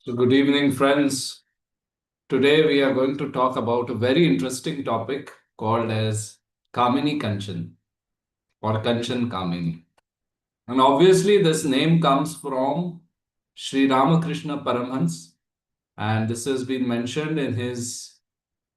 So, good evening, friends. Today we are going to talk about a very interesting topic called as Kamini Kanchan or Kanchan Kamini. And obviously, this name comes from Sri Ramakrishna Paramhans, and this has been mentioned in his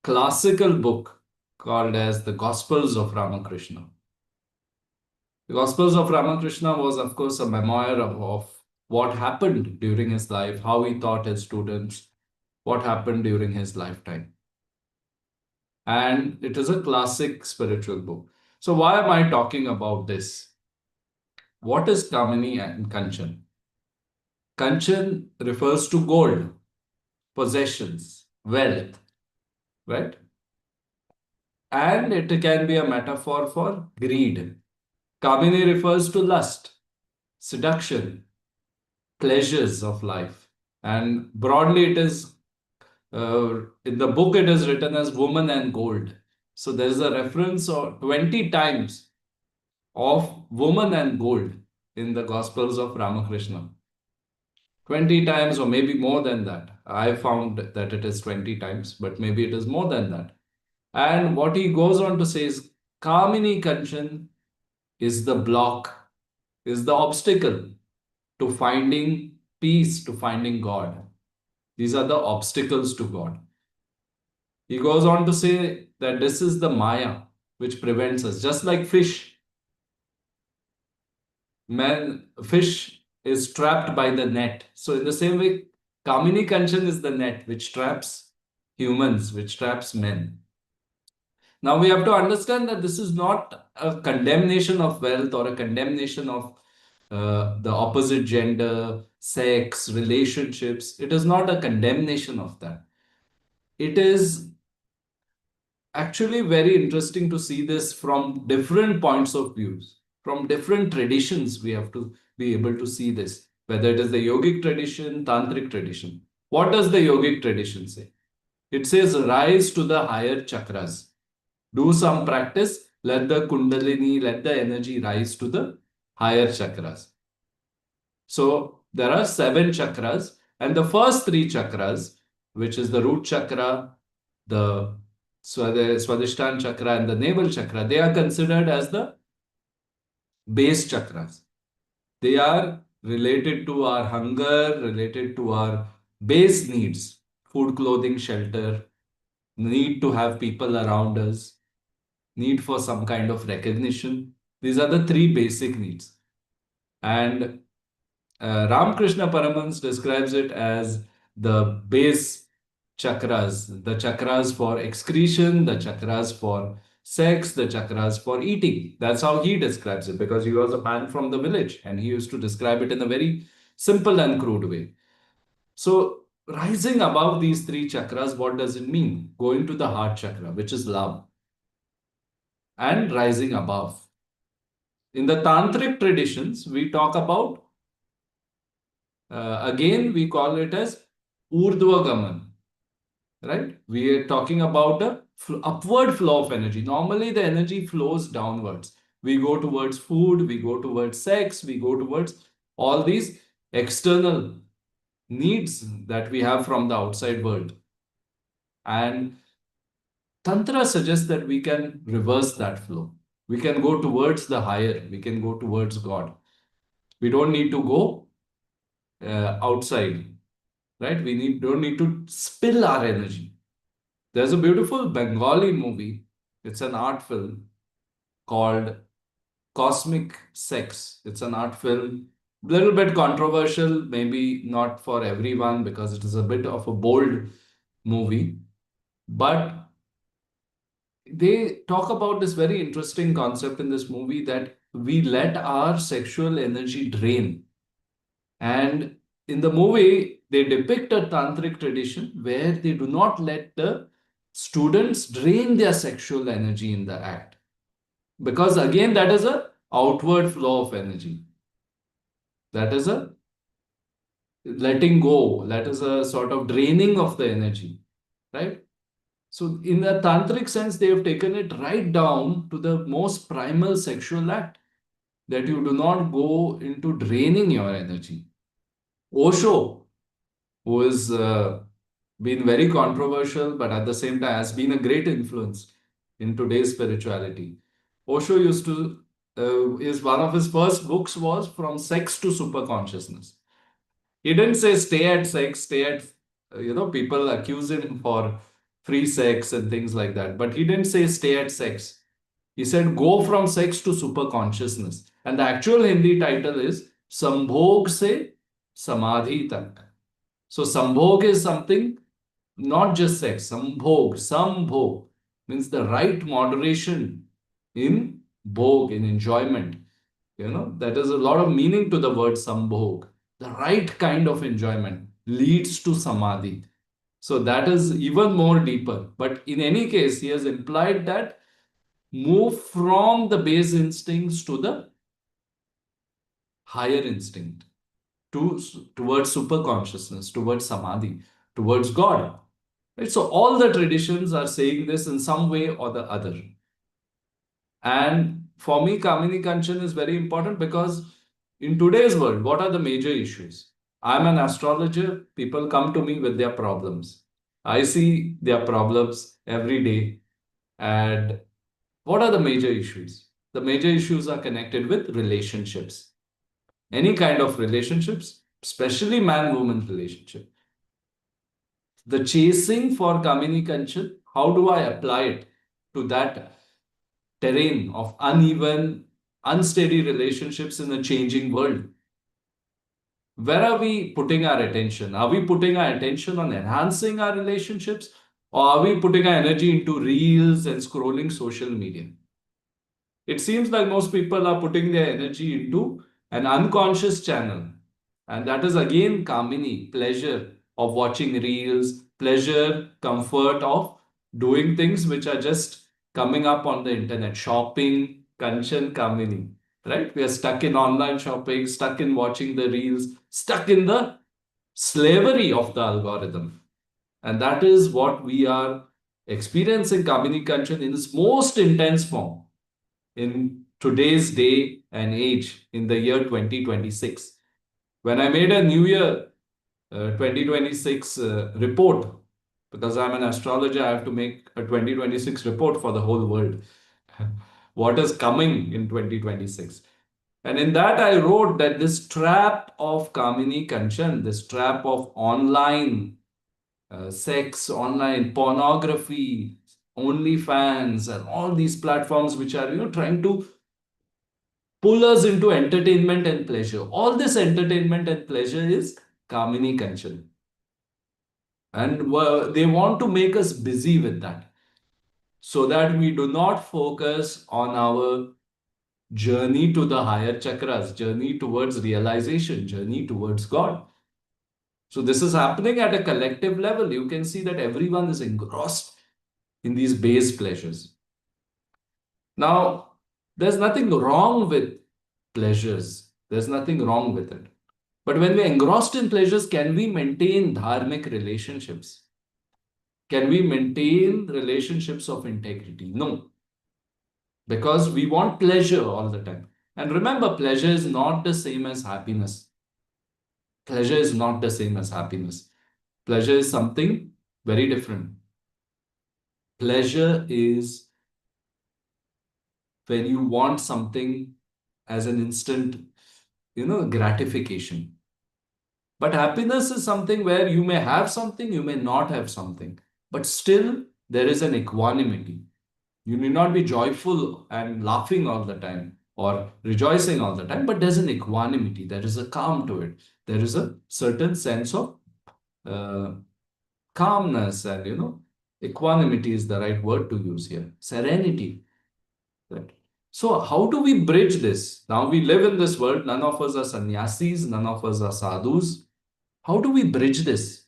classical book called as the Gospels of Ramakrishna. The Gospels of Ramakrishna was, of course, a memoir of what happened during his life, how he taught his students, what happened during his lifetime. And it is a classic spiritual book. So, why am I talking about this? What is Kamini and Kanchan? Kanchan refers to gold, possessions, wealth, right? And it can be a metaphor for greed. Kamini refers to lust, seduction, pleasures of life. And broadly, it is in the book, it is written as woman and gold. So, there is a reference of 20 times of woman and gold in the Gospels of Ramakrishna. 20 times, or maybe more than that. I found that it is 20 times, but maybe it is more than that. And what he goes on to say is Kamini Kanchan is the block, is the obstacle to finding peace, to finding God. These are the obstacles to God. He goes on to say that this is the Maya which prevents us, just like fish. Fish is trapped by the net. So in the same way, Kamini Kanchan is the net which traps humans, which traps men. Now we have to understand that this is not a condemnation of wealth or a condemnation of the opposite gender, sex, relationships. It is not a condemnation of that. It is actually very interesting to see this from different points of views, from different traditions. We have to be able to see this, whether it is the yogic tradition, tantric tradition. What does the yogic tradition say? It says rise to the higher chakras, do some practice, let the kundalini, let the energy rise to the higher chakras. So there are seven chakras, and the first three chakras, which is the root chakra, the Swadhisthana chakra, and the navel chakra, they are considered as the base chakras. They are related to our hunger, related to our base needs: food, clothing, shelter, need to have people around us, need for some kind of recognition. These are the three basic needs. And Ramakrishna Paramans describes it as the base chakras, the chakras for excretion, the chakras for sex, the chakras for eating. That's how he describes it, because he was a man from the village and he used to describe it in a very simple and crude way. So, rising above these three chakras, what does it mean? Going to the heart chakra, which is love, and rising above. In the tantric traditions, we talk about, again, we call it as urdhvagaman, right? We are talking about a upward flow of energy. Normally, the energy flows downwards. We go towards food, we go towards sex, we go towards all these external needs that we have from the outside world. And Tantra suggests that we can reverse that flow. We can go towards the higher, we can go towards God. We don't need to go outside, right? Don't need to spill our energy. There's a beautiful Bengali movie. It's an art film called Cosmic Sex. It's an art film, little bit controversial, maybe not for everyone because it is a bit of a bold movie. But they talk about this very interesting concept in this movie that we let our sexual energy drain. And in the movie, they depict a tantric tradition where they do not let the students drain their sexual energy in the act. Because again, that is a outward flow of energy. That is a letting go. That is a sort of draining of the energy, right? So in a tantric sense, they have taken it right down to the most primal sexual act, that you do not go into draining your energy. Osho who is been very controversial, but at the same time has been a great influence in today's spirituality. Osho used to, is one of his first books was From Sex to Super Consciousness. He didn't say stay at sex, stay at, people accuse him for free sex and things like that. But he didn't say stay at sex. He said go from sex to super consciousness. And the actual Hindi title is Sambhog se Samadhi tak. So Sambhog is something, not just sex. Sambhog means the right moderation in bhog, in enjoyment. That is a lot of meaning to the word sambhog. The right kind of enjoyment leads to samadhi. So that is even more deeper. But in any case, he has implied that move from the base instincts to the higher instinct, to towards super consciousness, towards samadhi, towards God. Right? So all the traditions are saying this in some way or the other. And for me, Kamini Kanchan is very important because in today's world, what are the major issues? I'm an astrologer. People come to me with their problems. I see their problems every day. And what are the major issues? The major issues are connected with relationships. Any kind of relationships, especially man-woman relationship. The chasing for Kamini Kanchan, how do I apply it to that terrain of uneven, unsteady relationships in a changing world? Where are we putting our attention? Are we putting our attention on enhancing our relationships, or are we putting our energy into reels and scrolling social media? It seems like most people are putting their energy into an unconscious channel. And that is again Kamini, pleasure of watching reels, pleasure, comfort of doing things which are just coming up on the internet, shopping, Kanchan Kamini. Right? We are stuck in online shopping, stuck in watching the reels, stuck in the slavery of the algorithm. And that is what we are experiencing Kamini Kanchan in its most intense form in today's day and age in the year 2026. When I made a New Year 2026 report, because I'm an astrologer, I have to make a 2026 report for the whole world. What is coming in 2026? And in that, I wrote that this trap of Kamini Kanchan, this trap of online sex, online pornography, OnlyFans, and all these platforms which are, trying to pull us into entertainment and pleasure. All this entertainment and pleasure is Kamini Kanchan. And they want to make us busy with that so that we do not focus on our journey to the higher chakras, journey towards realization, journey towards God. So this is happening at a collective level. You can see that everyone is engrossed in these base pleasures. Now, there's nothing wrong with pleasures. There's nothing wrong with it. But when we're engrossed in pleasures, can we maintain dharmic relationships? Can we maintain relationships of integrity? No, because we want pleasure all the time. And remember, pleasure is not the same as happiness. Pleasure is not the same as happiness. Pleasure is something very different. Pleasure is when you want something as an instant, gratification. But happiness is something where you may have something, you may not have something, but still there is an equanimity. You need not be joyful and laughing all the time or rejoicing all the time, but there's an equanimity. There is a calm to it. There is a certain sense of uh, calmness, and equanimity is the right word to use here. Serenity. Right? So, how do we bridge this? Now we live in this world. None of us are sannyasis. None of us are sadhus. How do we bridge this?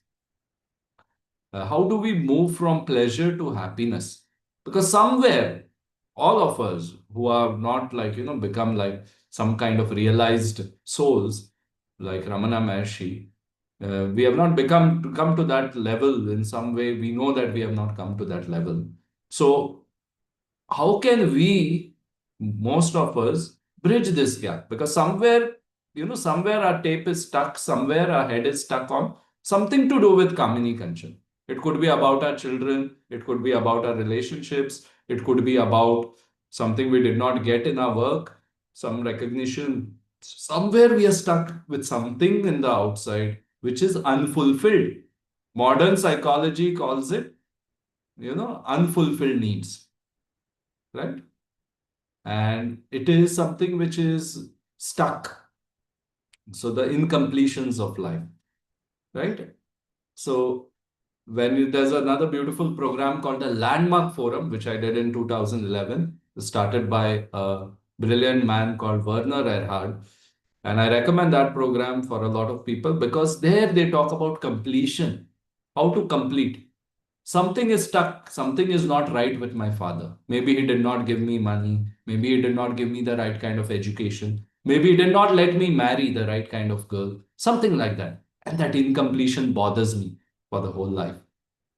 How do we move from pleasure to happiness? Because somewhere, all of us who have not become like some kind of realized souls, like Ramana Maharshi, we have not come to that level in some way. We know that we have not come to that level. So how can we, most of us, bridge this gap? Because somewhere, somewhere our tape is stuck, somewhere our head is stuck on something to do with Kamini Kanchan. It could be about our children, it could be about our relationships, it could be about something we did not get in our work, some recognition. Somewhere we are stuck with something in the outside which is unfulfilled. Modern psychology calls it, unfulfilled needs, right? And it is something which is stuck. So the incompletions of life, right? So there's another beautiful program called the Landmark Forum, which I did in 2011, started by a brilliant man called Werner Erhard. And I recommend that program for a lot of people because there they talk about completion, how to complete. Something is stuck, something is not right with my father. Maybe he did not give me money, maybe he did not give me the right kind of education, maybe he did not let me marry the right kind of girl, something like that. And that incompletion bothers me for the whole life.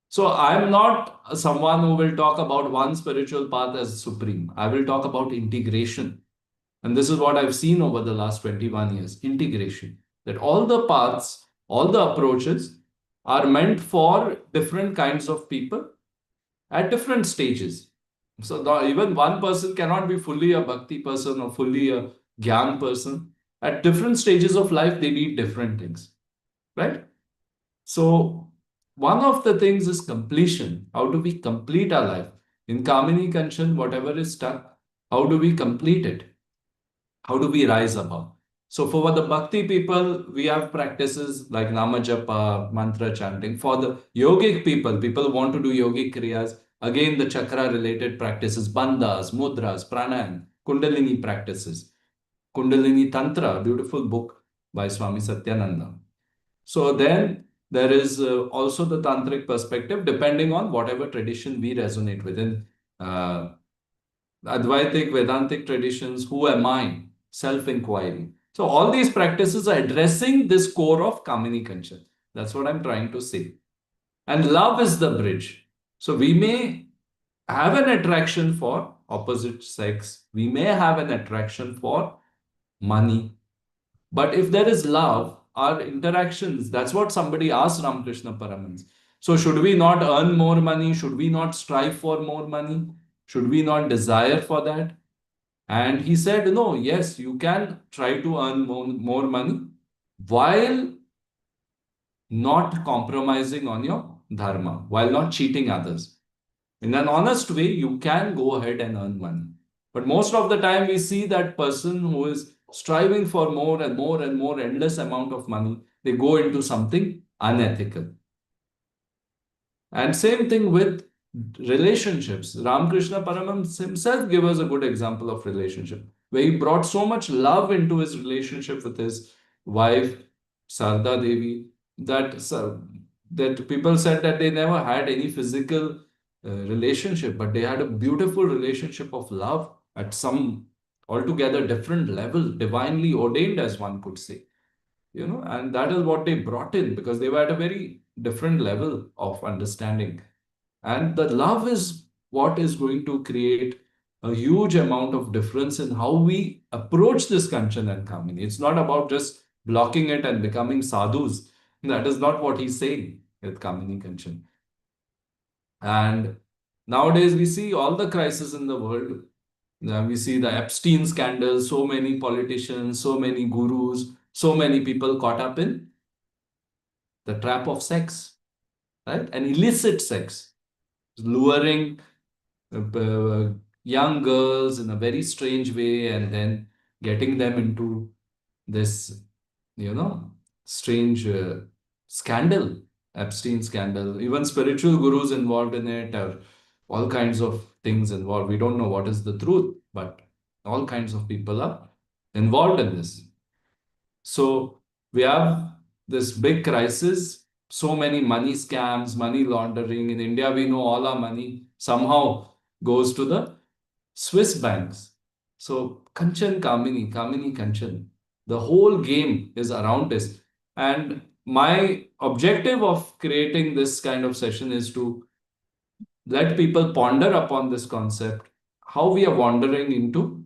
So I'm not someone who will talk about one spiritual path as supreme. I will talk about integration. And this is what I've seen over the last 21 years, integration. That all the paths, all the approaches are meant for different kinds of people at different stages. So even one person cannot be fully a bhakti person or fully a gyan person. At different stages of life, they need different things, right? So one of the things is completion. How do we complete our life? In Kamini Kanchan, whatever is stuck, how do we complete it? How do we rise above? So for the bhakti people, we have practices like Nama Japa, mantra chanting. For the yogic people who want to do yogic kriyas, again the chakra related practices, bandhas, mudras, pranayam, kundalini practices. Kundalini Tantra, beautiful book by Swami Satyananda. So then there is also the tantric perspective, depending on whatever tradition we resonate with. In uh, Advaitic, Vedantic traditions, who am I? Self-inquiry. So all these practices are addressing this core of Kamini Kanchan. That's what I'm trying to say. And love is the bridge. So we may have an attraction for opposite sex. We may have an attraction for money. But if there is love, our interactions, that's what somebody asked Ramakrishna Paramans. So should we not earn more money? Should we not strive for more money? Should we not desire for that? And he said, no, yes, you can try to earn more money while not compromising on your dharma, while not cheating others. In an honest way, you can go ahead and earn money. But most of the time, we see that person who is striving for more and more and more endless amount of money, they go into something unethical. And same thing with relationships. Ramakrishna Paramahams himself gave us a good example of relationship, where he brought so much love into his relationship with his wife, Sarda Devi, that people said that they never had any physical relationship, but they had a beautiful relationship of love at some altogether different level, divinely ordained, as one could say. And that is what they brought in because they were at a very different level of understanding. And the love is what is going to create a huge amount of difference in how we approach this Kanchan and Kamini. It's not about just blocking it and becoming sadhus. That is not what he's saying with Kamini Kanchan. And nowadays we see all the crises in the world. We see the Epstein scandal, so many politicians, so many gurus, so many people caught up in the trap of sex, right? And illicit sex, luring young girls in a very strange way and then getting them into this, strange scandal, Epstein scandal. Even spiritual gurus involved in it, or all kinds of things involved. We don't know what is the truth, but all kinds of people are involved in this. So we have this big crisis, so many money scams, money laundering. In India, we know all our money somehow goes to the Swiss banks. So Kanchan Kamini, Kamini Kanchan, the whole game is around this. And my objective of creating this kind of session is to let people ponder upon this concept, how we are wandering into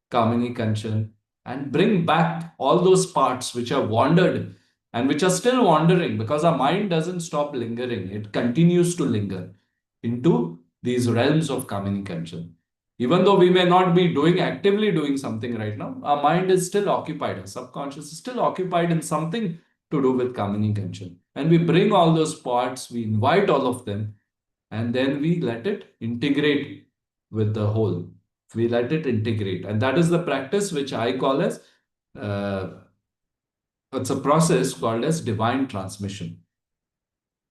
Kamini Kanchan, and bring back all those parts which are wandered and which are still wandering because our mind doesn't stop lingering. It continues to linger into these realms of communication. Even though we may not be doing actively doing something right now, our mind is still occupied. Our subconscious is still occupied in something to do with communication. And we bring all those parts, we invite all of them, and then we let it integrate with the whole. We let it integrate. And that is the practice which I call as uh, it's a process called as divine transmission,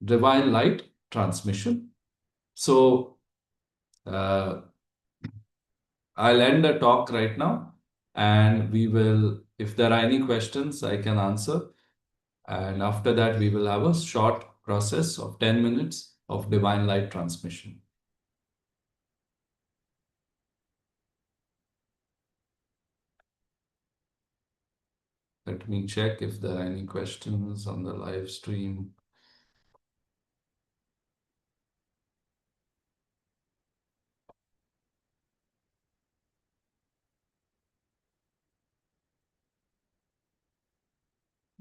divine light transmission. So uh, I'll end the talk right now, and we will, if there are any questions, I can answer. And after that, we will have a short process of 10 minutes of divine light transmission. Let me check if there are any questions on the live stream.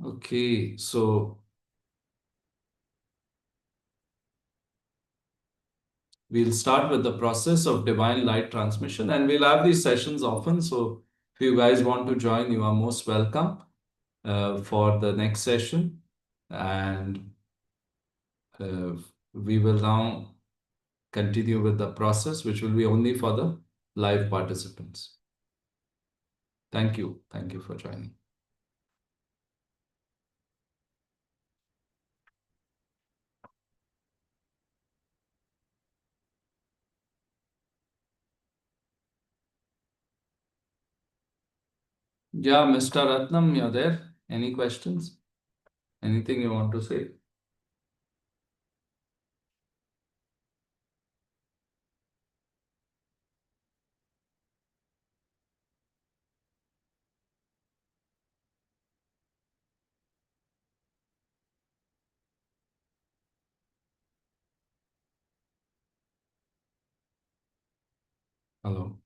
Okay, so we'll start with the process of divine light transmission, and we'll have these sessions often. So if you guys want to join, you are most welcome for the next session. And uh, we will now continue with the process, which will be only for the live participants. Thank you. Thank you for joining. Yeah, Mr. Ratnam, you're there. Any questions? Anything you want to say? Hello.